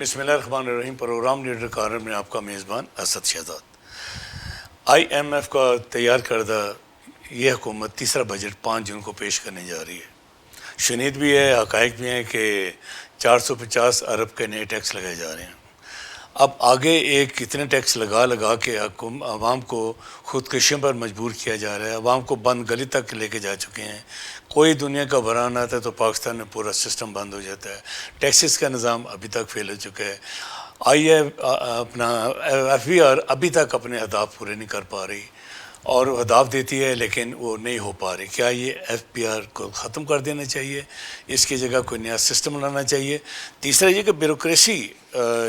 بسم اللہ الرحمن الرحیم. پروگرام لیڈر کارنر میں آپ کا میزبان اسد شہزاد. IMF کا تیار کردہ یہ حکومت تیسرا بجٹ 5 جون کو پیش کرنے جا رہی ہے. شنید بھی ہے, حقائق بھی ہیں کہ 450 ارب کے نئے ٹیکس لگائے جا رہے ہیں. اب آگے ایک کتنے ٹیکس لگا کے عوام کو خودکشیوں پر مجبور کیا جا رہا ہے. عوام کو بند گلی تک لے کے جا چکے ہیں. کوئی دنیا کا بحران آتا ہے تو پاکستان میں پورا سسٹم بند ہو جاتا ہے. ٹیکسز کا نظام ابھی تک فیل ہو چکا ہے. اپنا FBR ابھی تک اپنے اہداف پورے نہیں کر پا رہی, اور اہداف دیتی ہے لیکن وہ نہیں ہو پا رہی. کیا یہ FBR کو ختم کر دینا چاہیے, اس کی جگہ کوئی نیا سسٹم لانا چاہیے؟ تیسرا یہ کہ بیوروکریسی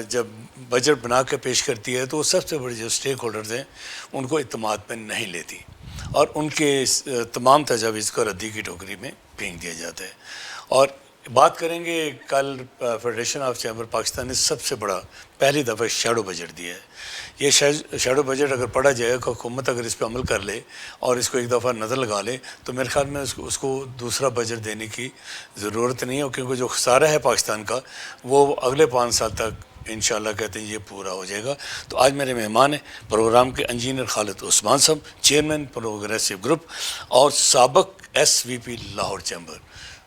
جب بجٹ بنا کے پیش کرتی ہے تو وہ سب سے بڑے جو اسٹیک ہولڈرز ہیں ان کو اعتماد میں نہیں لیتی, اور ان کے تمام تجاویز کو ردی کی ٹوکری میں پھینک دیا جاتا ہے. اور بات کریں گے, کل فیڈریشن آف چیمبر پاکستان نے سب سے بڑا پہلی دفعہ شیڈو بجٹ دیا ہے. یہ شیڈو بجٹ اگر پڑھا جائے کہ حکومت اگر اس پہ عمل کر لے اور اس کو ایک دفعہ نظر لگا لے تو میرے خیال میں اس کو دوسرا بجٹ دینے کی ضرورت نہیں ہے, کیونکہ جو خسارہ ہے پاکستان کا وہ اگلے 5 سال تک انشاءاللہ کہتے ہیں یہ پورا ہو جائے گا. تو آج میرے مہمان ہیں پروگرام کے انجینئر خالد عثمان صاحب, چیئرمین پروگریسو گروپ اور سابق SVP لاہور چیمبر.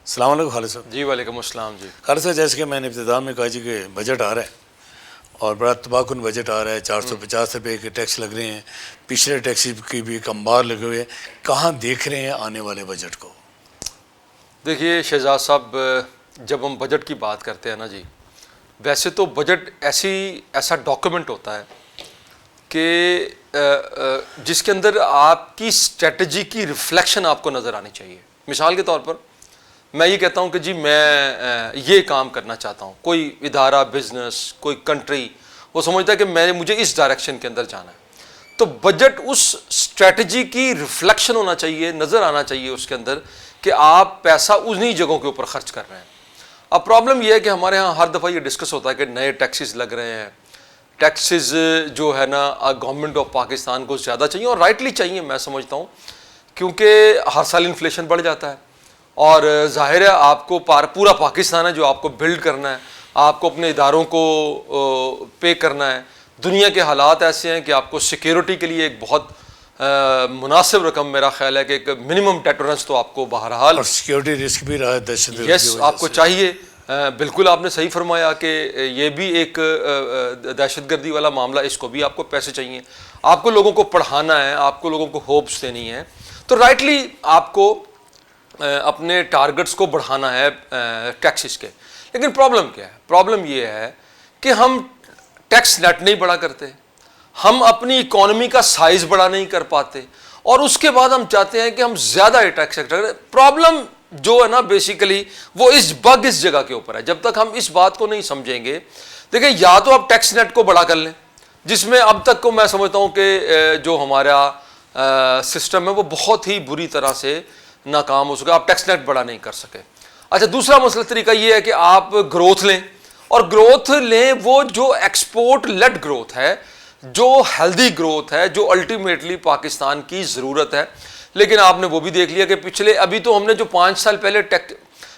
السلام علیکم خالد صاحب. جی وعلیکم السلام. جی خالد صاحب, جیسے کہ میں نے ابتدا میں کہا جی کہ بجٹ آ رہا ہے اور بڑا تباہ کن بجٹ آ رہا ہے. 450 روپے کے ٹیکس لگ رہے ہیں, پچھلے ٹیکس کی بھی ایک انبار لگے ہوئے ہیں. کہاں دیکھ رہے ہیں آنے والے بجٹ کو؟ دیکھیے شہزاد صاحب, جب ہم بجٹ کی بات کرتے ہیں نا جی, ویسے تو بجٹ ایسا ڈاکیومنٹ ہوتا ہے کہ جس کے اندر آپ کی اسٹریٹجی کی ریفلیکشن آپ کو نظر آنی چاہیے. مثال کے طور پر میں یہ کہتا ہوں کہ جی میں یہ کام کرنا چاہتا ہوں, کوئی ادارہ, بزنس, کوئی کنٹری, وہ سمجھتا ہے کہ مجھے اس ڈائریکشن کے اندر جانا ہے, تو بجٹ اس اسٹریٹجی کی ریفلیکشن ہونا چاہیے, نظر آنا چاہیے اس کے اندر کہ آپ پیسہ انہی جگہوں کے اوپر خرچ کر رہے ہیں. اب پرابلم یہ ہے کہ ہمارے ہاں ہر دفعہ یہ ڈسکس ہوتا ہے کہ نئے ٹیکسز لگ رہے ہیں, ٹیکسز جو ہے نا گورنمنٹ آف پاکستان کو زیادہ چاہیے, اور رائٹلی چاہیے میں سمجھتا ہوں, کیونکہ ہر سال انفلیشن بڑھ جاتا ہے اور ظاہر ہے آپ کو پورا پاکستان ہے جو آپ کو بلڈ کرنا ہے, آپ کو اپنے اداروں کو پے کرنا ہے. دنیا کے حالات ایسے ہیں کہ آپ کو سیکیورٹی کے لیے ایک بہت مناسب رقم, میرا خیال ہے کہ ایک منیمم ڈیٹرنس تو آپ کو بہرحال, اور سیکیورٹی رسک بھی رہا ہے دہشت گردی, یس آپ کو چاہیے. بالکل آپ نے صحیح فرمایا کہ یہ بھی ایک دہشت گردی والا معاملہ, اس کو بھی آپ کو پیسے چاہیے. آپ کو لوگوں کو پڑھانا ہے, آپ کو لوگوں کو ہوپس دینی ہے, تو رائٹلی آپ کو اپنے ٹارگٹس کو بڑھانا ہے ٹیکسز کے. لیکن پرابلم کیا ہے؟ پرابلم یہ ہے کہ ہم ٹیکس نیٹ نہیں بڑا کرتے, ہم اپنی اکانومی کا سائز بڑا نہیں کر پاتے, اور اس کے بعد ہم چاہتے ہیں کہ ہم زیادہ ٹیکس. پرابلم جو ہے نا بیسیکلی وہ اس جگہ کے اوپر ہے. جب تک ہم اس بات کو نہیں سمجھیں گے, دیکھیں یا تو آپ ٹیکس نیٹ کو بڑا کر لیں, جس میں اب تک کو میں سمجھتا ہوں کہ جو ہمارا سسٹم ہے وہ بہت ہی بری طرح سے ناکام ہو سکا, آپ ٹیکس نیٹ بڑا نہیں کر سکے. اچھا, دوسرا مسئلہ طریقہ یہ ہے کہ آپ گروتھ لیں, اور گروتھ لیں وہ جو ایکسپورٹ لیڈ گروتھ ہے, جو ہیلدی گروتھ ہے, جو الٹیمیٹلی پاکستان کی ضرورت ہے. لیکن آپ نے وہ بھی دیکھ لیا کہ پچھلے ابھی تو ہم نے جو 5 سال پہلے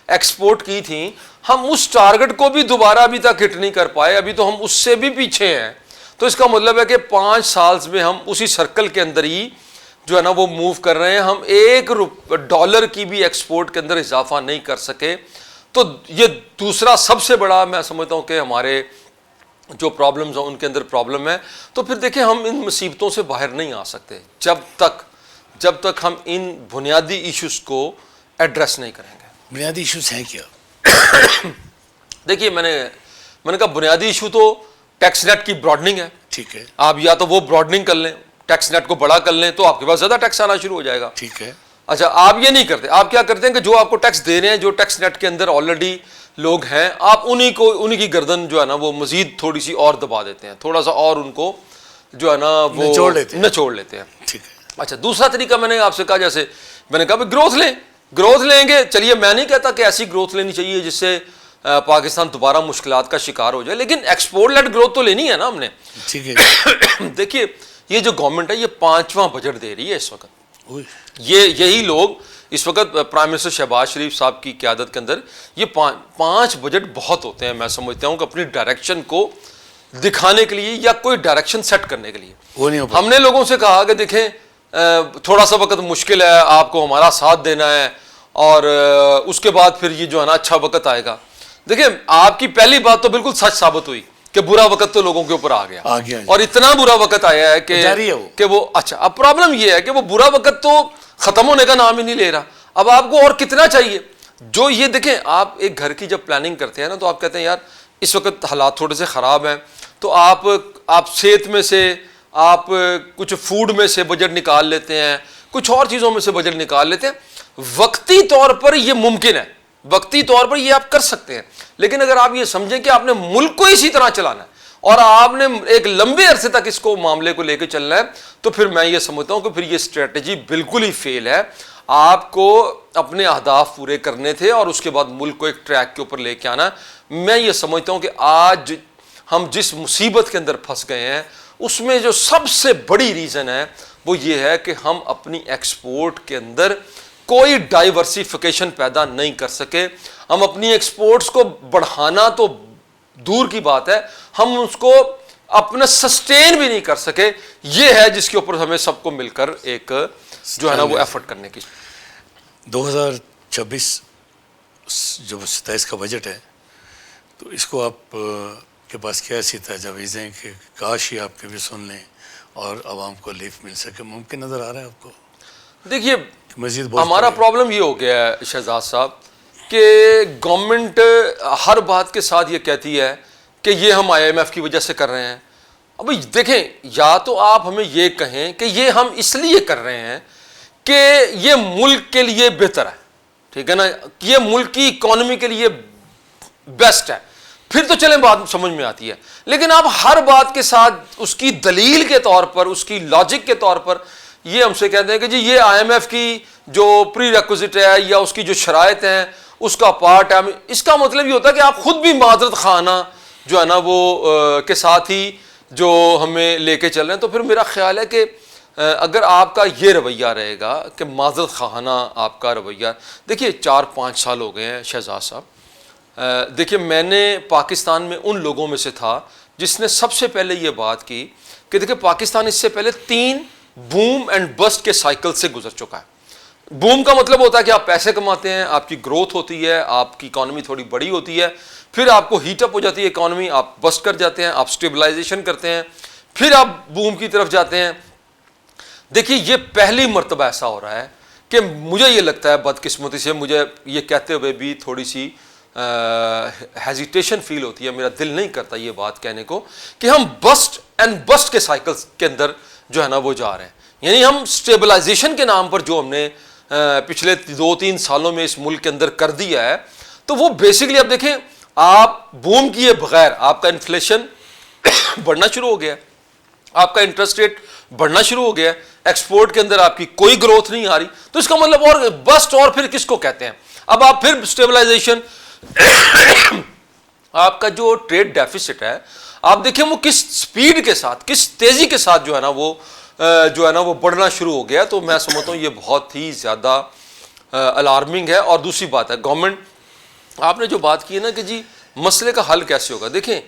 ایکسپورٹ کی تھیں, ہم اس ٹارگٹ کو بھی دوبارہ ابھی تک ہٹ نہیں کر پائے, ابھی تو ہم اس سے بھی پیچھے ہیں. تو اس کا مطلب ہے کہ 5 سال میں ہم اسی سرکل کے اندر ہی جو ہے نا وہ موو کر رہے ہیں, ہم $1 کی بھی ایکسپورٹ کے اندر اضافہ نہیں کر سکے. تو یہ دوسرا سب سے بڑا میں سمجھتا ہوں کہ ہمارے جو پرابلمز ہیں ان کے اندر پرابلم ہے. تو پھر دیکھیں ہم ان مصیبتوں سے باہر نہیں آ سکتے جب تک ہم ان بنیادی ایشوز کو ایڈریس نہیں کریں گے. بنیادی ایشوز ہیں کیا؟ دیکھیے میں نے کہا بنیادی ایشو تو ٹیکس نیٹ کی براڈننگ ہے. ٹھیک ہے, آپ یا تو وہ براڈننگ کر لیں, ٹیکس نیٹ کو بڑا کر لیں, تو آپ کے پاس زیادہ ٹیکس آنا شروع ہو جائے گا. ٹھیک ہے. اچھا, آپ یہ نہیں کرتے, آپ کیا کرتے ہیں کہ جو آپ کو ٹیکس دے رہے ہیں, جو ٹیکس نیٹ کے اندر آلریڈی لوگ ہیں, آپ انہی کی گردن جو ہے نا وہ مزید تھوڑی سی اور دبا دیتے ہیں, تھوڑا سا اور ان کو جو ہے نا وہ نچوڑ لیتے ہیں. ٹھیک ہے. اچھا, دوسرا طریقہ میں نے آپ سے کہا, جیسے میں نے کہا گروتھ لیں گے. چلیے میں نہیں کہتا کہ ایسی گروتھ لینی چاہیے جس سے پاکستان دوبارہ مشکلات کا شکار ہو جائے, لیکن ایکسپورٹ لیڈ گروتھ تو لینی ہے نا ہم نے. ٹھیک ہے. دیکھیے یہ جو گورنمنٹ ہے یہ 5واں بجٹ دے رہی ہے اس وقت. یہی لوگ اس وقت پرائم منسٹر شہباز شریف صاحب کی قیادت کے اندر یہ 5 بجٹ بہت ہوتے ہیں. میں سمجھتا ہوں کہ اپنی ڈائریکشن کو دکھانے کے لیے یا کوئی ڈائریکشن سیٹ کرنے کے لیے. وہ نہیں ہو پاتا. ہم نے لوگوں سے کہا کہ دیکھیں تھوڑا سا وقت مشکل ہے, آپ کو ہمارا ساتھ دینا ہے, اور اس کے بعد پھر یہ جو ہے نا اچھا وقت آئے گا. دیکھیں آپ کی پہلی بات تو بالکل سچ ثابت ہوئی کہ برا وقت تو لوگوں کے اوپر آ گیا, اور اتنا برا وقت آیا ہے کہ وہ اچھا. اب پرابلم یہ ہے کہ وہ برا وقت تو ختم ہونے کا نام ہی نہیں لے رہا. اب آپ کو اور کتنا چاہیے؟ جو یہ دیکھیں, آپ ایک گھر کی جب پلاننگ کرتے ہیں نا, تو آپ کہتے ہیں یار اس وقت حالات تھوڑے سے خراب ہیں, تو آپ صحت میں سے, آپ کچھ فوڈ میں سے بجٹ نکال لیتے ہیں, کچھ اور چیزوں میں سے بجٹ نکال لیتے ہیں. وقتی طور پر یہ ممکن ہے, وقتی طور پر یہ آپ کر سکتے ہیں, لیکن اگر آپ یہ سمجھیں کہ آپ نے ملک کو اسی طرح چلانا ہے اور آپ نے ایک لمبے عرصے تک اس کو معاملے کو لے کے چلنا ہے, تو پھر میں یہ سمجھتا ہوں کہ پھر یہ اسٹریٹجی بالکل ہی فیل ہے. آپ کو اپنے اہداف پورے کرنے تھے اور اس کے بعد ملک کو ایک ٹریک کے اوپر لے کے آنا. میں یہ سمجھتا ہوں کہ آج ہم جس مصیبت کے اندر پھنس گئے ہیں, اس میں جو سب سے بڑی ریزن ہے وہ یہ ہے کہ ہم اپنی ایکسپورٹ کے اندر کوئی ڈائیورسیفیکیشن پیدا نہیں کر سکے. ہم اپنی ایکسپورٹس کو بڑھانا تو دور کی بات ہے, ہم اس کو اپنا سسٹین بھی نہیں کر سکے. یہ ہے جس کے اوپر ہمیں سب کو مل کر ایک جو ہے نا وہ ایفرٹ کرنے کی. 2026 جو 27 کا بجٹ ہے, تو اس کو آپ کے پاس کیا ایسی تجاویز ہیں کہ کاش یہ آپ کے بھی سن لیں اور عوام کو لیف مل سکے؟ ممکن نظر آ رہا ہے آپ کو؟ دیکھیے مزید ہمارا پرابلم یہ ہو گیا ہے شہزاد صاحب کہ گورنمنٹ ہر بات کے ساتھ یہ کہتی ہے کہ یہ ہم IMF کی وجہ سے کر رہے ہیں. اب دیکھیں, یا تو آپ ہمیں یہ کہیں کہ یہ ہم اس لیے کر رہے ہیں کہ یہ ملک کے لیے بہتر ہے, ٹھیک ہے نا, یہ ملک کی اکانومی کے لیے بیسٹ ہے, پھر تو چلیں بات سمجھ میں آتی ہے. لیکن آپ ہر بات کے ساتھ اس کی دلیل کے طور پر, اس کی لاجک کے طور پر یہ ہم سے کہتے ہیں کہ جی یہ IMF کی جو پری ریکوزٹ ہے یا اس کی جو شرائط ہیں اس کا پارٹ ہے. اس کا مطلب یہ ہوتا ہے کہ آپ خود بھی معذرت خانہ جو ہے نا وہ کے ساتھ ہی جو ہمیں لے کے چل رہے ہیں. تو پھر میرا خیال ہے کہ اگر آپ کا یہ رویہ رہے گا کہ معذرت خانہ آپ کا رویہ, دیکھیے 4-5 سال ہو گئے ہیں شہزاد صاحب. دیکھیے میں نے پاکستان میں ان لوگوں میں سے تھا جس نے سب سے پہلے یہ بات کی کہ دیکھیں پاکستان اس سے پہلے 3 بوم اینڈ بسٹ کے سائیکل سے گزر چکا ہے. بوم کا مطلب ہوتا ہے کہ آپ پیسے کماتے ہیں, آپ کی گروتھ ہوتی ہے, آپ کی اکانومی تھوڑی بڑی ہوتی ہے, پھر آپ کو ہیٹ اپ ہو جاتی ہے اکانومی, آپ بسٹ کر جاتے ہیں, آپ سٹیبلائزیشن کرتے ہیں, پھر آپ بوم کی طرف جاتے ہیں. دیکھیے یہ پہلی مرتبہ ایسا ہو رہا ہے کہ مجھے یہ لگتا ہے بدقسمتی سے, مجھے یہ کہتے ہوئے بھی تھوڑی سی ہیزیٹیشن فیل ہوتی ہے, میرا دل نہیں کرتا یہ بات کہنے کو کہ ہم بسٹ اینڈ بسٹ کے سائیکل کے اندر جو ہے نا وہ جا رہے ہیں. یعنی ہم سٹیبلائزیشن کے نام پر جو ہم نے پچھلے 2-3 سالوں میں اس ملک کے اندر کر دیا ہے, تو وہ بیسکلی اب دیکھیں آپ بوم کیے بغیر آپ کا انفلیشن بڑھنا شروع ہو گیا, آپ کا انٹرسٹ ریٹ بڑھنا شروع ہو گیا, ایکسپورٹ کے اندر آپ کی کوئی گروتھ نہیں آ رہی. تو اس کا مطلب اور بسٹ اور پھر کس کو کہتے ہیں؟ اب آپ پھر سٹیبلائزیشن آپ کا جو ٹریڈ ڈیفیسٹ ہے آپ دیکھیں وہ کس سپیڈ کے ساتھ, کس تیزی کے ساتھ جو ہے نا وہ بڑھنا شروع ہو گیا. تو میں سمجھتا ہوں یہ بہت ہی زیادہ الارمنگ ہے. اور دوسری بات ہے گورنمنٹ, آپ نے جو بات کی ہے نا کہ جی مسئلے کا حل کیسے ہوگا, دیکھیں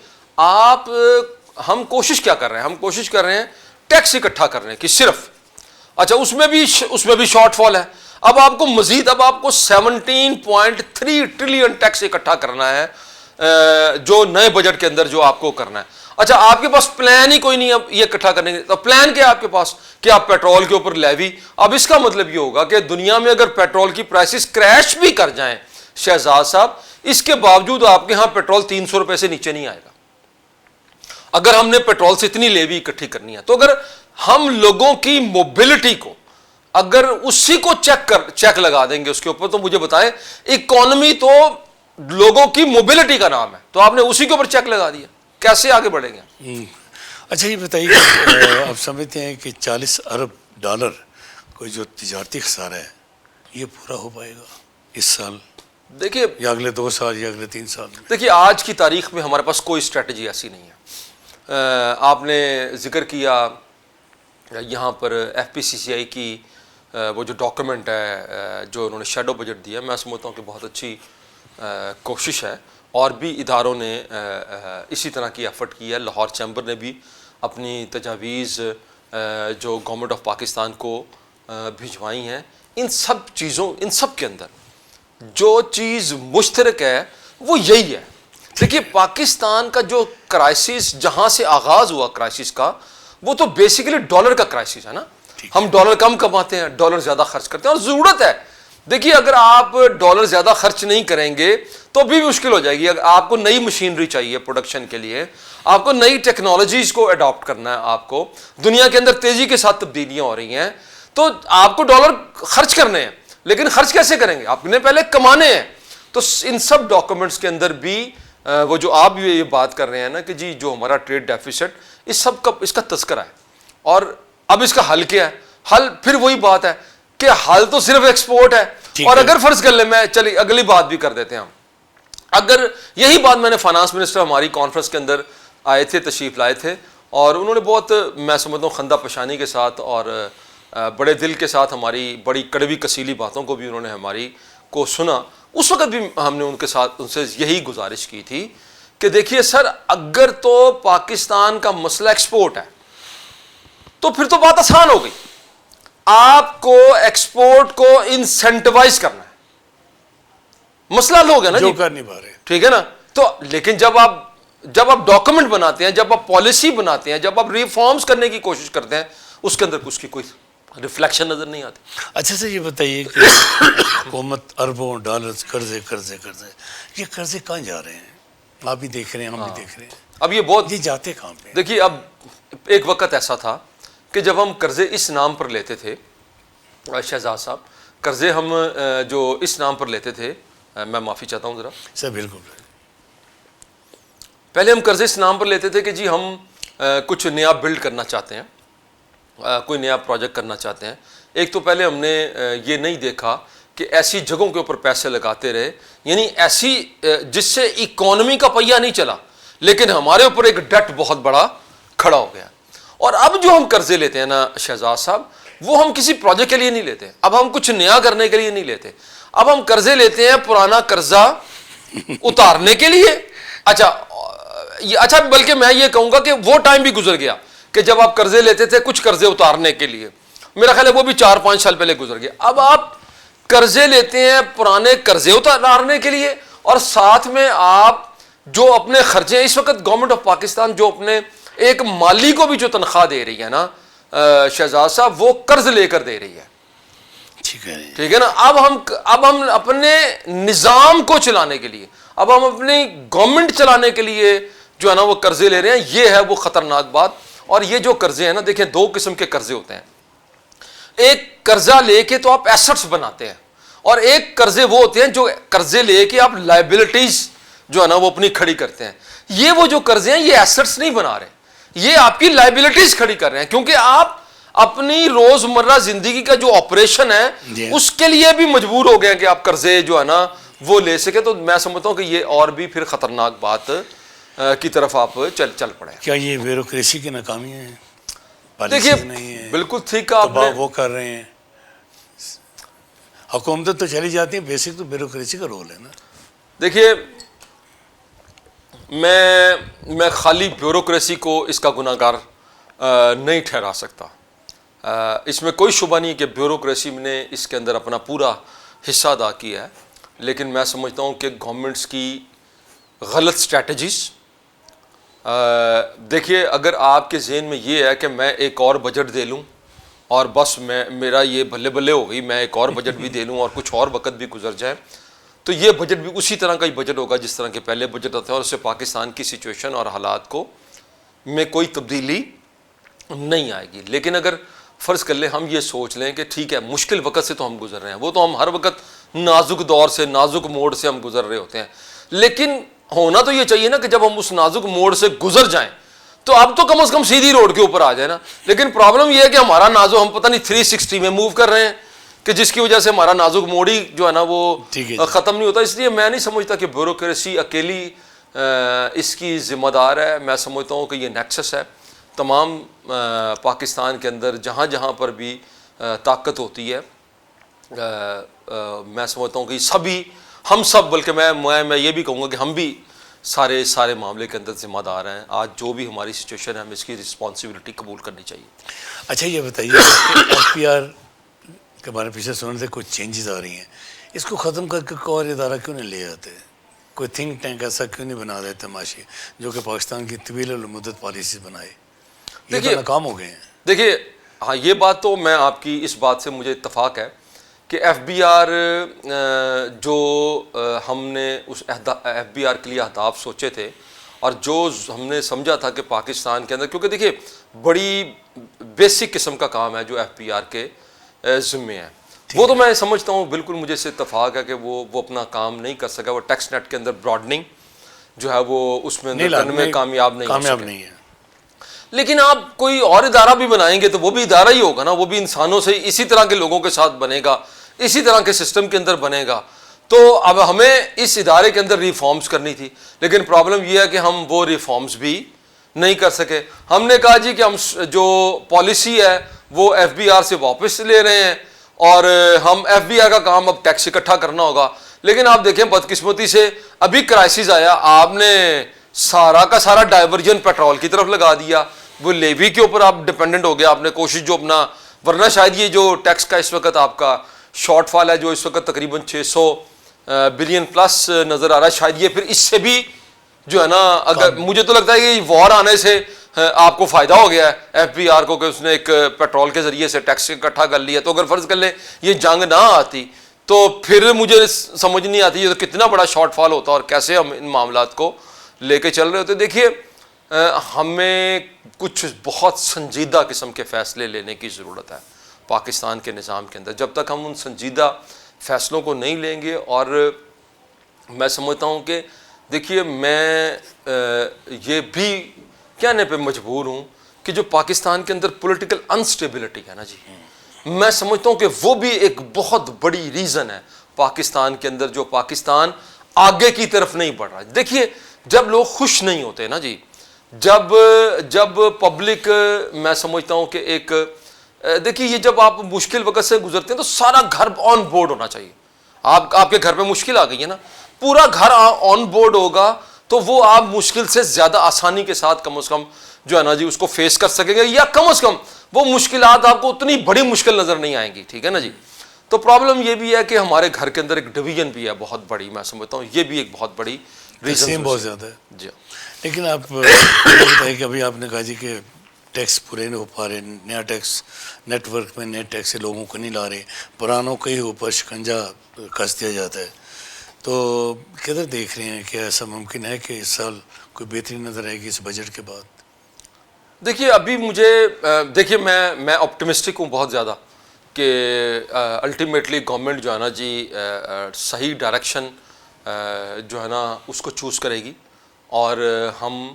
ہم کوشش کیا کر رہے ہیں, ہم کوشش کر رہے ہیں ٹیکس اکٹھا کرنے کی صرف. اچھا اس میں بھی شارٹ فال ہے. اب آپ کو مزید, اب آپ کو 17.3 ٹریلین ٹیکس اکٹھا کرنا ہے جو نئے بجٹ کے اندر جو آپ کو کرنا ہے. اچھا آپ کے پاس پلان ہی کوئی نہیں اب یہ اکٹھا کرنے کے, تو پلان کیا ہے آپ کے پاس کہ آپ پیٹرول کے اوپر لیوی. اب اس کا مطلب یہ ہوگا کہ دنیا میں اگر پیٹرول کی پرائسز کریش بھی کر جائیں شہزاد صاحب, اس کے باوجود آپ کے ہاں پیٹرول 300 روپے سے نیچے نہیں آئے گا اگر ہم نے پیٹرول سے اتنی لیوی اکٹھی کرنی ہے. تو اگر ہم لوگوں کی موبلٹی کو اگر اسی کو چیک لگا دیں گے اس کے اوپر, تو مجھے بتائیں اکانومی تو لوگوں کی موبلٹی کا نام ہے, تو آپ نے اسی کے اوپر چیک لگا دیا, کیسے آگے بڑھیں گے؟ اچھا یہ بتائیے کہ آپ سمجھتے ہیں کہ 40 ارب ڈالر کوئی جو تجارتی خسارہ ہے یہ پورا ہو پائے گا اس سال, دیکھیے یا اگلے 2 سال یا اگلے 3 سال میں؟ دیکھیے آج کی تاریخ میں ہمارے پاس کوئی اسٹریٹجی ایسی نہیں ہے. آپ نے ذکر کیا یہاں پر FPCCI کی وہ جو ڈاکومنٹ ہے جو انہوں نے شیڈو بجٹ دیا، میں سمجھتا ہوں کہ بہت اچھی کوشش ہے، اور بھی اداروں نے اسی طرح کی ایفرٹ کی ہے. لاہور چیمبر نے بھی اپنی تجاویز جو گورنمنٹ آف پاکستان کو بھجوائی ہیں. ان سب کے اندر جو چیز مشترک ہے وہ یہی ہے. دیکھیے پاکستان کا جو کرائسس جہاں سے آغاز ہوا کرائسس کا، وہ تو بیسیکلی ڈالر کا کرائسس ہے نا. ہم ڈالر کم کماتے ہیں، ڈالر زیادہ خرچ کرتے ہیں، اور ضرورت ہے. دیکھیے اگر آپ ڈالر زیادہ خرچ نہیں کریں گے تو بھی مشکل ہو جائے گی. اگر آپ کو نئی مشینری چاہیے پروڈکشن کے لیے، آپ کو نئی ٹیکنالوجیز کو اڈاپٹ کرنا ہے، آپ کو دنیا کے اندر تیزی کے ساتھ تبدیلیاں ہو رہی ہیں، تو آپ کو ڈالر خرچ کرنے ہیں. لیکن خرچ کیسے کریں گے؟ آپ نے پہلے کمانے ہیں. تو ان سب ڈاکومنٹس کے اندر بھی وہ جو آپ یہ بات کر رہے ہیں نا کہ جی جو ہمارا ٹریڈ ڈیفیسٹ، اس کا تذکرہ ہے. اور اب اس کا حل کیا ہے؟ حل پھر وہی بات ہے کہ حل تو صرف ایکسپورٹ ہے. اور اگر فرض کر لیں، میں چلیے اگلی بات بھی کر دیتے ہیں ہم. اگر یہی بات میں نے فائنانس منسٹر ہماری کانفرنس کے اندر آئے تھے، تشریف لائے تھے، اور انہوں نے بہت میں سمجھتا ہوں خندہ پشانی کے ساتھ اور بڑے دل کے ساتھ ہماری بڑی کڑوی کسیلی باتوں کو بھی انہوں نے ہماری کو سنا. اس وقت بھی ہم نے ان سے یہی گزارش کی تھی کہ دیکھیے سر، اگر تو پاکستان کا مسئلہ ایکسپورٹ ہے تو پھر تو بات آسان ہو گئی. آپ کو ایکسپورٹ کو انسینٹیوائز کرنا ہے. مسئلہ لوگ ہیں نا جو کر نہیں پا رہے، ٹھیک ہے نا. تو لیکن جب آپ ڈاکومنٹ بناتے ہیں، جب آپ پالیسی بناتے ہیں، جب آپ ریفارمز کرنے کی کوشش کرتے ہیں، اس کے اندر اس کی کوئی ریفلیکشن نظر نہیں آتی. اچھا سر یہ بتائیے کہ حکومت اربوں ڈالرز قرضے، یہ قرضے کہاں جا رہے ہیں؟ آپ بھی دیکھ رہے ہیں، ہم بھی دیکھ رہے ہیں. اب یہ جاتے کہاں پہ؟ دیکھیے اب ایک وقت ایسا تھا کہ جب ہم قرضے اس نام پر لیتے تھے، شہزاد صاحب، قرضے ہم جو اس نام پر لیتے تھے، میں معافی چاہتا ہوں ذرا سر. بالکل پہلے ہم قرضے اس نام پر لیتے تھے کہ جی ہم کچھ نیا بلڈ کرنا چاہتے ہیں، کوئی نیا پروجیکٹ کرنا چاہتے ہیں. ایک تو پہلے ہم نے یہ نہیں دیکھا کہ ایسی جگہوں کے اوپر پیسے لگاتے رہے، یعنی ایسی جس سے اکانومی کا پہیہ نہیں چلا، لیکن ہمارے اوپر ایک ڈٹ بہت بڑا کھڑا ہو گیا. اور اب جو ہم قرضے لیتے ہیں نا شہزاد صاحب، وہ ہم کسی پروجیکٹ کے لیے نہیں لیتے، اب ہم کچھ نیا کرنے کے لیے نہیں لیتے. اب ہم قرضے لیتے ہیں پرانا قرضہ اتارنے کے لیے. اچھا بلکہ میں یہ کہوں گا کہ وہ ٹائم بھی گزر گیا کہ جب آپ قرضے لیتے تھے کچھ قرضے اتارنے کے لیے. میرا خیال ہے وہ بھی 4-5 سال پہلے گزر گیا. اب آپ قرضے لیتے ہیں پرانے قرضے اتارنے کے لیے، اور ساتھ میں آپ جو اپنے خرچے، اس وقت گورنمنٹ آف پاکستان جو اپنے ایک مالی کو بھی جو تنخواہ دے رہی ہے نا شہزاد صاحب، وہ قرض لے کر دے رہی ہے. ٹھیک ہے نا. اب ہم اپنے نظام کو چلانے کے لیے، اب ہم اپنی گورنمنٹ چلانے کے لیے جو ہے نا وہ قرضے لے رہے ہیں. یہ ہے وہ خطرناک بات. اور یہ جو قرضے ہیں نا، دیکھیں 2 قسم کے قرضے ہوتے ہیں. ایک قرضہ لے کے تو آپ ایسٹس بناتے ہیں، اور ایک قرضے وہ ہوتے ہیں جو قرضے لے کے آپ لائبلٹیز جو ہے نا وہ اپنی کھڑی کرتے ہیں. یہ وہ جو قرضے ہیں یہ ایسٹس نہیں بنا رہے، یہ آپ کی لائبلٹیز کھڑی کر رہے ہیں، کیونکہ آپ اپنی روزمرہ زندگی کا جو آپریشن ہے اس کے لیے بھی مجبور ہو گئے ہیں کہ آپ قرضے جو ہے نا وہ لے سکے. تو میں سمجھتا ہوں کہ یہ اور بھی پھر خطرناک بات کی طرف آپ چل پڑے. کیا یہ بیوروکریسی کی ناکامی ہے؟ دیکھیے بالکل ٹھیک آپ نے وہ کر رہے ہیں. حکومتیں تو چلی جاتی ہیں، بیسک تو بیوروکریسی کا رول ہے نا. دیکھیے میں خالی بیوروکریسی کو اس کا گناہ گار نہیں ٹھہرا سکتا. اس میں کوئی شبہ نہیں کہ بیوروکریسی نے اس کے اندر اپنا پورا حصہ ادا کیا ہے، لیکن میں سمجھتا ہوں کہ گورنمنٹس کی غلط اسٹریٹجیز. دیکھیے اگر آپ کے ذہن میں یہ ہے کہ میں ایک اور بجٹ دے لوں اور بس میرا یہ بلے بلے ہو گئی، میں ایک اور بجٹ بھی دے لوں اور کچھ اور وقت بھی گزر جائے، تو یہ بجٹ بھی اسی طرح کا ہی بجٹ ہوگا جس طرح کے پہلے بجٹ ہوتے ہیں، اور اس سے پاکستان کی سچویشن اور حالات کو میں کوئی تبدیلی نہیں آئے گی. لیکن اگر فرض کر لیں ہم یہ سوچ لیں کہ ٹھیک ہے مشکل وقت سے تو ہم گزر رہے ہیں، وہ تو ہم ہر وقت نازک دور سے، نازک موڑ سے ہم گزر رہے ہوتے ہیں، لیکن ہونا تو یہ چاہیے نا کہ جب ہم اس نازک موڑ سے گزر جائیں تو اب تو کم از کم سیدھی روڈ کے اوپر آ جائے نا. لیکن پرابلم یہ ہے کہ ہمارا نازک، ہم پتہ نہیں 360 میں موو کر رہے ہیں کہ جس کی وجہ سے ہمارا نازک موڑ ہی جو ہے نا وہ ختم نہیں ہوتا. اس لیے میں نہیں سمجھتا کہ بیوروکریسی اکیلی اس کی ذمہ دار ہے. میں سمجھتا ہوں کہ یہ نیکسس ہے تمام پاکستان کے اندر، جہاں جہاں پر بھی طاقت ہوتی ہے میں سمجھتا ہوں کہ سبھی ہم سب بلکہ میں یہ بھی کہوں گا کہ ہم بھی سارے معاملے کے اندر ذمہ دار ہیں. آج جو بھی ہماری سچویشن ہے ہمیں اس کی رسپانسبلٹی قبول کرنی چاہیے. اچھا یہ بتائیے ایف پی آر کے بارے میں پیچھے سننے سے کچھ چینجز آ رہی ہیں, اس کو ختم کر کے کوئی اور ادارہ کیوں نہیں لے آتے؟ کوئی تھنک ٹینک ایسا کیوں نہیں بنا دیتے تماشی جو کہ پاکستان کی طویل المدت پالیسیز بنائے؟ یہ تو ناکام ہو گئے ہیں. دیکھیے ہاں یہ بات تو میں آپ کی اس بات سے مجھے اتفاق ہے کہ ایف بی آر جو ہم نے اس ایف بی آر کے لیے اہداف سوچے تھے اور جو ہم نے سمجھا تھا کہ پاکستان کے اندر, کیونکہ دیکھیے بڑی بیسک قسم کا کام ہے جو ایف بی آر کے ذمے ہے, وہ تو میں سمجھتا ہوں بالکل مجھے اس سے اتفاق ہے کہ وہ اپنا کام نہیں کر سکا. وہ ٹیکس نیٹ کے اندر براڈننگ جو ہے وہ اس میں کرنے میں کامیاب نہیں ہے. لیکن آپ کوئی اور ادارہ بھی بنائیں گے تو وہ بھی ادارہ ہی ہوگا نا, وہ بھی انسانوں سے اسی طرح کے لوگوں کے ساتھ بنے گا, اسی طرح کے سسٹم کے اندر بنے گا. تو اب ہمیں اس ادارے کے اندر ریفارمز کرنی تھی, لیکن پرابلم یہ ہے کہ ہم وہ ریفارمز بھی نہیں کر سکے. ہم نے کہا جی کہ ہم جو پالیسی ہے وہ ایف بی آر سے واپس لے رہے ہیں اور ہم ایف بی آر کا کام اب ٹیکس اکٹھا کرنا ہوگا. لیکن آپ دیکھیں بدقسمتی سے ابھی کرائسس آیا, آپ نے سارا کا سارا ڈائیورژن پیٹرول کی طرف لگا دیا, وہ لیوی کے اوپر آپ ڈپینڈنٹ ہو گیا. آپ نے کوشش جو اپنا, ورنہ شاید یہ جو ٹیکس کا اس وقت آپ کا شارٹ فال ہے جو اس وقت تقریباً 600 بلین پلس نظر آ رہا ہے, شاید یہ پھر اس سے بھی جو ہے نا, اگر مجھے تو لگتا ہے کہ وار آنے سے آپ کو فائدہ ہو گیا ہے ایف بی آر کو کہ اس نے ایک پیٹرول کے ذریعے سے ٹیکس اکٹھا کر لیا. تو اگر فرض کر لیں یہ جنگ نہ آتی تو پھر مجھے سمجھ نہیں آتی یہ تو کتنا بڑا شارٹ فال ہوتا اور کیسے ہم ان معاملات کو لے کے چل رہے ہوتے. دیکھیے ہمیں کچھ بہت سنجیدہ قسم کے فیصلے لینے کی ضرورت ہے پاکستان کے نظام کے اندر. جب تک ہم ان سنجیدہ فیصلوں کو نہیں لیں گے, اور میں سمجھتا ہوں کہ دیکھیے میں یہ بھی کہنے پہ مجبور ہوں کہ جو پاکستان کے اندر پولیٹیکل انسٹیبلٹی ہے نا جی, میں سمجھتا ہوں کہ وہ بھی ایک بہت بڑی ریزن ہے پاکستان کے اندر جو پاکستان آگے کی طرف نہیں بڑھ رہا. دیکھیے جب لوگ خوش نہیں ہوتے نا جی, جب پبلک, میں سمجھتا ہوں کہ ایک دیکھیے یہ جب آپ مشکل وقت سے گزرتے ہیں تو سارا گھر آن بورڈ ہونا چاہیے. آپ کے گھر پہ مشکل آ گئی ہے نا, پورا گھر آن بورڈ ہوگا تو وہ آپ مشکل سے زیادہ آسانی کے ساتھ کم از کم جو ہے نا جی اس کو فیس کر سکیں گے, یا کم از کم وہ مشکلات آپ کو اتنی بڑی مشکل نظر نہیں آئیں گی. ٹھیک ہے نا جی. تو پرابلم یہ بھی ہے کہ ہمارے گھر کے اندر ایک ڈویژن بھی ہے بہت بڑی, میں سمجھتا ہوں یہ بھی ایک بہت بڑی ریزن بہت زیادہ ہے جی. لیکن آپ بتائیے کہ ابھی آپ نے کہا جی کہ ٹیکس پورے نہیں ہو پا رہے, نیا ٹیکس نیٹ ورک میں نئے ٹیکس سے لوگوں کو نہیں لا رہے, پرانوں کے ہی اوپر شکنجا کس دیا جاتا ہے. تو کدھر دیکھ رہے ہیں کہ ایسا ممکن ہے کہ اس سال کوئی بہتری نظر آئے گی اس بجٹ کے بعد؟ دیکھیے ابھی مجھے دیکھیے میں آپٹمسٹک ہوں بہت زیادہ کہ الٹیمیٹلی گورنمنٹ جو ہے نا جی صحیح ڈائریکشن جو ہے نا اس کو چوز کرے گی, اور ہم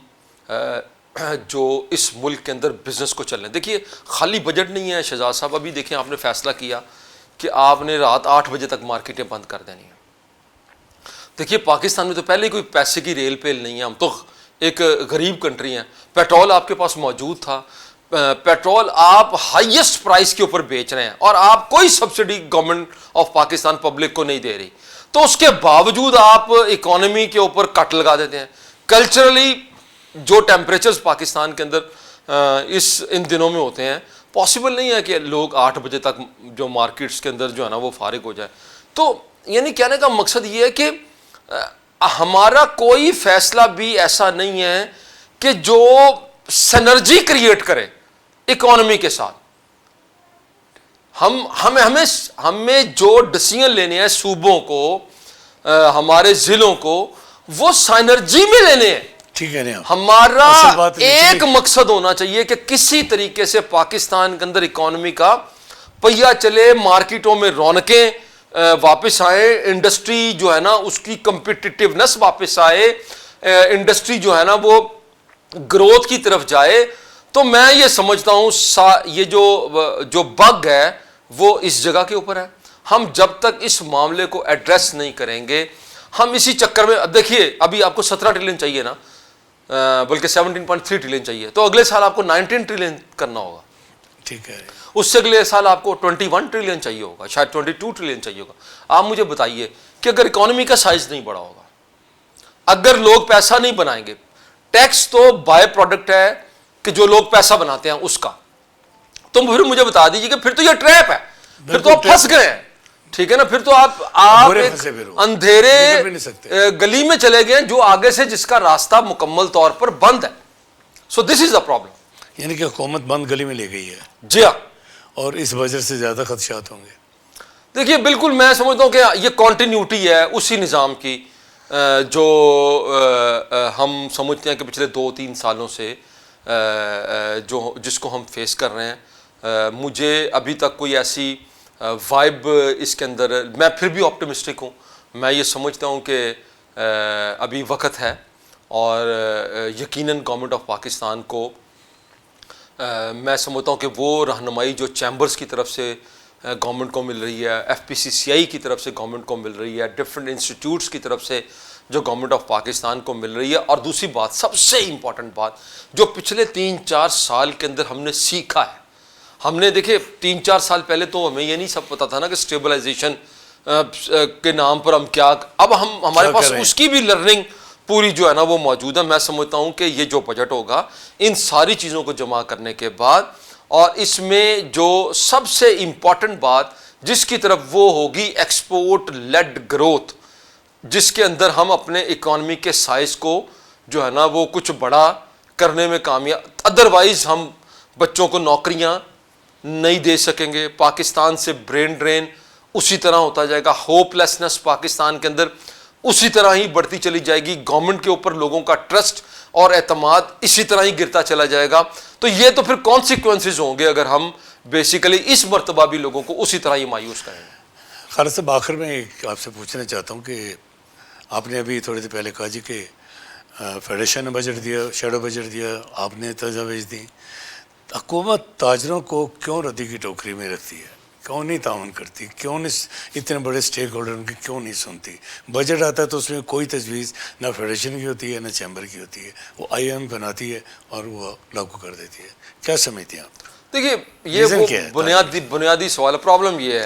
جو اس ملک کے اندر بزنس کو چلنے. دیکھیے خالی بجٹ نہیں ہے شہزاد صاحب, ابھی دیکھیں آپ نے فیصلہ کیا کہ آپ نے رات 8 بجے تک مارکیٹیں بند کر دینی ہیں. دیکھیے پاکستان میں تو پہلے کوئی پیسے کی ریل پیل نہیں ہے, ہم تو ایک غریب کنٹری ہیں. پیٹرول آپ کے پاس موجود تھا, پیٹرول آپ ہائیسٹ پرائس کے اوپر بیچ رہے ہیں اور آپ کوئی subsidy government of Pakistan public کو نہیں دے رہی, تو اس کے باوجود آپ اکانومی کے اوپر کٹ لگا دیتے ہیں. کلچرلی جو ٹیمپریچرز پاکستان کے اندر ان دنوں میں ہوتے ہیں, پاسبل نہیں ہے کہ لوگ 8 بجے تک جو مارکیٹس کے اندر جو ہے نا وہ فارغ ہو جائے. تو یعنی کہنے کا مقصد یہ ہے کہ ہمارا کوئی فیصلہ بھی ایسا نہیں ہے کہ جو سنرجی کریٹ کرے اکانومی کے ساتھ. ہمیں جو ڈیسیژن لینے ہیں صوبوں کو, ہمارے ضلعوں کو, وہ سائنرجی میں لینے ہیں. ٹھیک ہے نا, ہمارا ایک مقصد ہونا چاہیے کہ کسی طریقے سے پاکستان کے اندر اکانومی کا پہیا چلے, مارکیٹوں میں رونقیں واپس آئے, انڈسٹری جو ہے نا اس کی کمپیٹیٹیونیس واپس آئے, انڈسٹری جو ہے نا وہ گروتھ کی طرف جائے. تو میں یہ سمجھتا ہوں یہ جو بگ ہے وہ اس جگہ کے اوپر ہے. ہم جب تک اس معاملے کو ایڈریس نہیں کریں گے, ہم اسی چکر میں, دیکھیے ابھی آپ کو 17 ٹریلین چاہیے نا, بلکہ 17.3 ٹریلین چاہیے, تو اگلے سال آپ کو 19 ٹریلین کرنا ہوگا. ٹھیک ہے. اس سے اگلے سال آپ کو 21 ٹریلین چاہیے ہوگا, شاید 22 ٹریلین چاہیے ہوگا. آپ مجھے بتائیے کہ اگر اکانومی کا سائز نہیں بڑا ہوگا, اگر لوگ پیسہ نہیں بنائیں گے, ٹیکس تو بائی پروڈکٹ ہے کہ جو لوگ پیسہ بناتے ہیں اس کا, تو پھر مجھے بتا دیجیے کہ پھر تو یہ ٹریپ ہے, پھر تو آپ پھنس گئے ہیں. ٹھیک ہے نا, پھر تو آپ اندھیرے گلی میں چلے گئے جو آگے سے جس کا راستہ مکمل طور پر بند ہے. سو دس از دا پرابلم. یعنی کہ حکومت بند گلی میں لے گئی ہے. جی ہاں, اور اس وجہ سے زیادہ خدشات ہوں گے. دیکھیے بالکل میں سمجھتا ہوں کہ یہ کنٹینیوٹی ہے اسی نظام کی جو ہم سمجھتے ہیں کہ پچھلے 2-3 سالوں سے جو جس کو ہم فیس کر رہے ہیں. مجھے ابھی تک کوئی ایسی وائب اس کے اندر, میں پھر بھی آپٹمسٹک ہوں. میں یہ سمجھتا ہوں کہ ابھی وقت ہے اور یقیناً گورنمنٹ آف پاکستان کو میں سمجھتا ہوں کہ وہ رہنمائی جو چیمبرز کی طرف سے گورنمنٹ کو مل رہی ہے, FPCCI کی طرف سے گورنمنٹ کو مل رہی ہے, ڈفرینٹ انسٹیٹیوٹس کی طرف سے جو گورنمنٹ آف پاکستان کو مل رہی ہے. اور دوسری بات, سب سے امپورٹنٹ بات جو پچھلے 3-4 سال کے اندر ہم نے سیکھا ہے, ہم نے دیکھے 3-4 سال پہلے تو ہمیں یہ نہیں سب پتا تھا نا کہ اسٹیبلائزیشن کے نام پر ہم کیا, اب ہمارے پاس اس کی بھی لرننگ پوری جو ہے نا وہ موجود ہے. میں سمجھتا ہوں کہ یہ جو بجٹ ہوگا ان ساری چیزوں کو جمع کرنے کے بعد, اور اس میں جو سب سے امپورٹنٹ بات جس کی طرف وہ ہوگی ایکسپورٹ لیڈ گروتھ, جس کے اندر ہم اپنے اکانومی کے سائز کو جو ہے نا وہ کچھ بڑا کرنے میں کامیاب. ادروائز ہم بچوں کو نوکریاں نہیں دے سکیں گے, پاکستان سے برین ڈرین اسی طرح ہوتا جائے گا, ہوپ لیسنس پاکستان کے اندر اسی طرح ہی بڑھتی چلی جائے گی, گورنمنٹ کے اوپر لوگوں کا ٹرسٹ اور اعتماد اسی طرح ہی گرتا چلا جائے گا. تو یہ تو پھر کانسیکوینسز ہوں گے اگر ہم بیسیکلی اس مرتبہ بھی لوگوں کو اسی طرح ہی مایوس کریں گے. خالد صاحب, آخر میں آپ سے پوچھنا چاہتا ہوں کہ آپ نے ابھی تھوڑی دیر پہلے کہا جی کہ فیڈریشن نے بجٹ دیا, شیڈو بجٹ دیا, آپ نے تجاویز دی, حکومت تاجروں کو کیوں ردی کی ٹوکری میں رکھتی ہے, کیوں نہیں تعاون کرتی, کیوں نہیں اتنے بڑے اسٹیک ہولڈر ان کی کیوں نہیں سنتی؟ بجٹ آتا ہے تو اس میں کوئی تجویز نہ فیڈریشن کی ہوتی ہے نہ چیمبر کی ہوتی ہے, وہ IM بناتی ہے اور وہ لاگو کر دیتی ہے. کیا سمجھتے ہیں آپ؟ دیکھیے یہ وہ بنیادی سوال ہے. پرابلم یہ ہے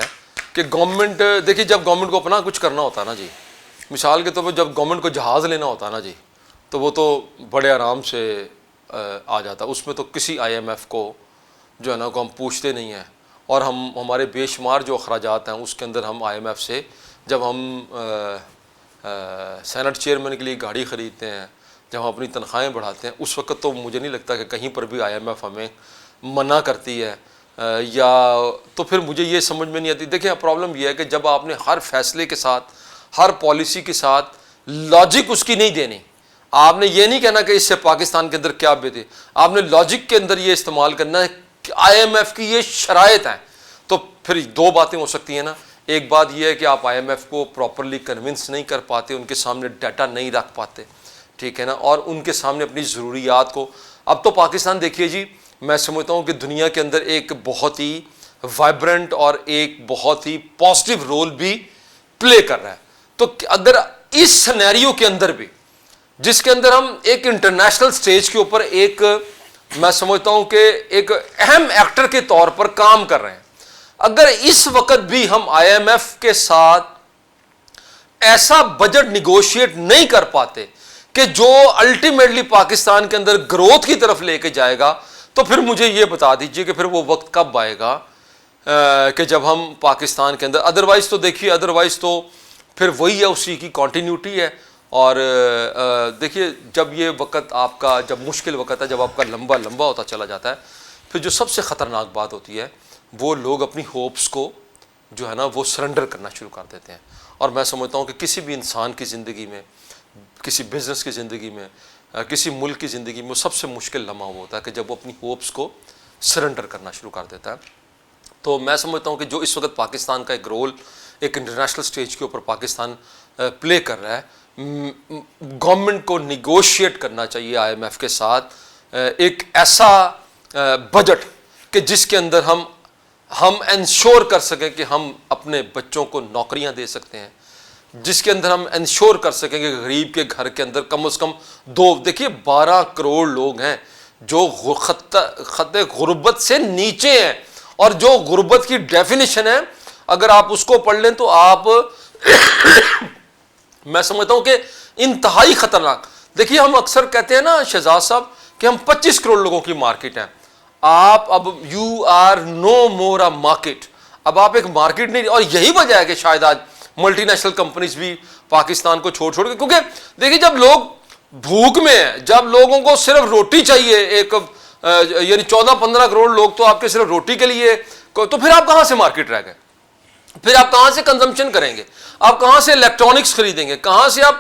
کہ گورنمنٹ, دیکھیے جب گورنمنٹ کو اپنا کچھ کرنا ہوتا ہے نا جی, مثال کے طور پر جب گورنمنٹ کو جہاز لینا ہوتا ہے نا جی, تو وہ تو بڑے آرام سے آ جاتا. اس میں تو کسی IMF کو جو ہے نا کو ہم پوچھتے نہیں ہیں, اور ہمارے بے شمار جو اخراجات ہیں اس کے اندر ہم IMF سے, جب ہم سینٹ چیئرمین کے لیے گاڑی خریدتے ہیں, جب ہم اپنی تنخواہیں بڑھاتے ہیں, اس وقت تو مجھے نہیں لگتا کہ کہیں پر بھی IMF ہمیں منع کرتی ہے, یا تو پھر مجھے یہ سمجھ میں نہیں آتی. دیکھیں پرابلم یہ ہے کہ جب آپ نے ہر فیصلے کے ساتھ, ہر پالیسی کے ساتھ لاجک اس کی نہیں دینی, آپ نے یہ نہیں کہنا کہ اس سے پاکستان کے اندر کیا بہتری, آپ نے لاجک کے اندر یہ استعمال کرنا ہے کہ IMF کی یہ شرائط ہیں. تو پھر دو باتیں ہو سکتی ہیں نا, ایک بات یہ ہے کہ آپ IMF کو پراپرلی کنونس نہیں کر پاتے, ان کے سامنے ڈیٹا نہیں رکھ پاتے, ٹھیک ہے نا, اور ان کے سامنے اپنی ضروریات کو. اب تو پاکستان دیکھیے جی, میں سمجھتا ہوں کہ دنیا کے اندر ایک بہت ہی وائبرنٹ اور ایک بہت ہی پازیٹیو رول بھی پلے کر رہا ہے. تو اگر اس سینیریو کے اندر بھی, جس کے اندر ہم ایک انٹرنیشنل سٹیج کے اوپر ایک, میں سمجھتا ہوں کہ ایک اہم ایکٹر کے طور پر کام کر رہے ہیں, اگر اس وقت بھی ہم IMF کے ساتھ ایسا بجٹ نیگوشیٹ نہیں کر پاتے کہ جو الٹیمیٹلی پاکستان کے اندر گروتھ کی طرف لے کے جائے گا, تو پھر مجھے یہ بتا دیجئے کہ پھر وہ وقت کب آئے گا کہ جب ہم پاکستان کے اندر, ادروائز تو دیکھیے, ادروائز تو پھر وہی ہے, اسی کی کنٹینیوٹی ہے. اور دیکھیے جب یہ وقت آپ کا, جب مشکل وقت ہے, جب آپ کا لمبا ہوتا چلا جاتا ہے, پھر جو سب سے خطرناک بات ہوتی ہے وہ لوگ اپنی ہوپس کو جو ہے نا وہ سرنڈر کرنا شروع کر دیتے ہیں. اور میں سمجھتا ہوں کہ کسی بھی انسان کی زندگی میں, کسی بزنس کی زندگی میں, کسی ملک کی زندگی میں سب سے مشکل لمحہ وہ ہوتا ہے کہ جب وہ اپنی ہوپس کو سرنڈر کرنا شروع کر دیتا ہے. تو میں سمجھتا ہوں کہ جو اس وقت پاکستان کا ایک رول ایک انٹرنیشنل سٹیج کے اوپر پاکستان پلے کر رہا ہے, گورنمنٹ کو نیگوشیٹ کرنا چاہیے IMF کے ساتھ ایک ایسا بجٹ کہ جس کے اندر ہم انشور کر سکیں کہ ہم اپنے بچوں کو نوکریاں دے سکتے ہیں, جس کے اندر ہم انشور کر سکیں کہ غریب کے گھر کے اندر کم از کم دیکھیے 12 کروڑ لوگ ہیں جو خط غربت سے نیچے ہیں، اور جو غربت کی ڈیفینیشن ہے اگر آپ اس کو پڑھ لیں تو آپ میں سمجھتا ہوں کہ انتہائی خطرناک. دیکھیے ہم اکثر کہتے ہیں نا شہزاد صاحب کہ ہم 25 کروڑ لوگوں کی مارکیٹ ہیں. آپ اب you are no more a market, اب آپ ایک مارکیٹ نہیں. اور یہی وجہ ہے کہ شاید آج ملٹی نیشنل کمپنیز بھی پاکستان کو چھوڑ کے، کیونکہ دیکھیے جب لوگ بھوک میں ہیں، جب لوگوں کو صرف روٹی چاہیے، ایک یعنی 14-15 کروڑ لوگ تو آپ کے صرف روٹی کے لیے، تو پھر آپ کہاں سے مارکیٹ رہ گئے؟ پھر آپ کہاں سے کنزمپشن کریں گے؟ آپ کہاں سے الیکٹرانکس خریدیں گے؟ کہاں سے آپ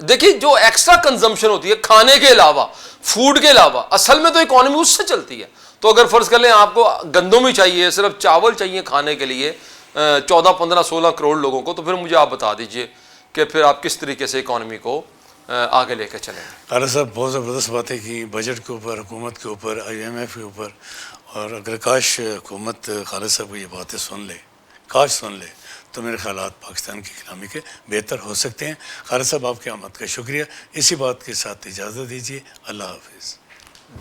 دیکھیے جو ایکسٹرا کنزمپشن ہوتی ہے کھانے کے علاوہ، فوڈ کے علاوہ، اصل میں تو اکانومی اس سے چلتی ہے. تو اگر فرض کر لیں آپ کو گندم ہی چاہیے، صرف چاول چاہیے کھانے کے لیے 14-15-16 کروڑ لوگوں کو، تو پھر مجھے آپ بتا دیجئے کہ پھر آپ کس طریقے سے اکانومی کو آگے لے کے چلیں. قاری صاحب بہت زبردست باتیں کی بجٹ کے اوپر، حکومت کے اوپر، IMF کے اوپر. اور اگر کاش حکومت خالد صاحب کو یہ باتیں سن لے تو میرے خیالات پاکستان کی اکنامی کے بہتر ہو سکتے ہیں. خالد صاحب آپ کی آمد کا شکریہ. اسی بات کے ساتھ اجازت دیجیے. اللہ حافظ.